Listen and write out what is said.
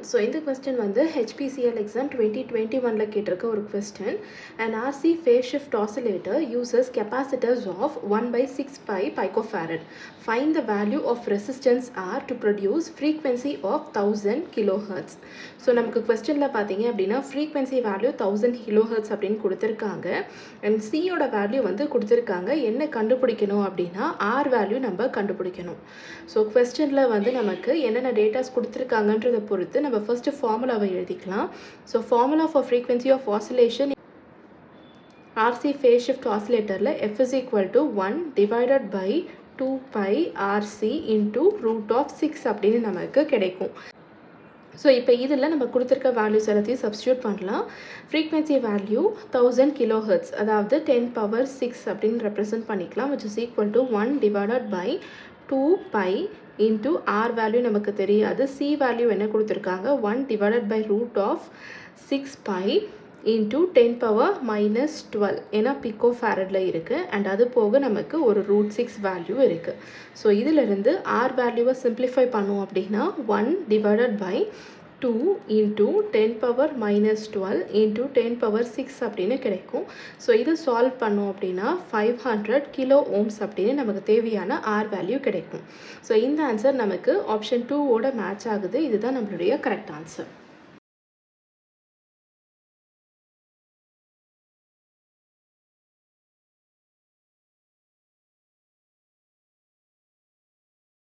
So இந்த question வந்து HPCL exam 2021ல கேட்டிருக்க ஒரு question. An RC phase shift oscillator uses capacitors of 1/6 pi picofarad. Find the value of resistance R to produce frequency of 1000 kilohertz. So நமக்கு கொஸ்டினில் பார்த்தீங்க அப்படின்னா frequency value 1000 kilohertz அப்படின்னு கொடுத்துருக்காங்க. அண்ட் சியோட வேல்யூ வந்து கொடுத்துருக்காங்க. என்ன கண்டுபிடிக்கணும் அப்படின்னா ஆர் வேல்யூ நம்ம கண்டுபிடிக்கணும். ஸோ கொஸ்டினில் வந்து நமக்கு என்னென்ன டேட்டாஸ் கொடுத்துருக்காங்கன்றதை பொறுத்து நம்ம ஃபர்ஸ்ட் ஃபார்முலாவை எழுதிக்கலாம். So formula for frequency of oscillation RC phase shift oscillatorல F is equal to 1 divided by 2 pi RC into root of 6 அப்படின்னு நமக்கு கிடைக்கும். ஸோ இப்போ இதில் நம்ம கொடுத்துருக்க வேல்யூஸ் எல்லாத்தையும் சப்ஸ்டியூட் பண்ணலாம். ஃப்ரீக்வன்சி வேல்யூ 1000 kilohertz, அதாவது 10 power 6 அப்படின்னு ரெப்ரசன்ட் பண்ணிக்கலாம், which is equal to 1 divided by 2 pi into R value நமக்கு தெரியாது, C வேல்யூ என்ன கொடுத்துருக்காங்க 1 divided by root of 6 pi into 10 power minus 12 ஏன்னா பிகோ ஃபேரட்ல இருக்குது. அண்ட் அது போக நமக்கு ஒரு root 6 வேல்யூ இருக்குது. ஸோ இதிலிருந்து R வேல்யூவை சிம்பிளிஃபை பண்ணும் அப்படின்னா 1 divided by 2 into 10 power minus 12 into 10 power 6 அப்படின்னு கிடைக்கும். ஸோ இது சால்வ் பண்ணோம் அப்படின்னா 500 கிலோ ஓம்ஸ் அப்படின்னு நமக்கு தேவையான ஆர் வேல்யூ கிடைக்கும். ஸோ இந்த ஆன்சர் நமக்கு ஆப்ஷன் 2ஓட மேட்ச் ஆகுது. இதுதான் நம்மளுடைய கரெக்ட் ஆன்சர்.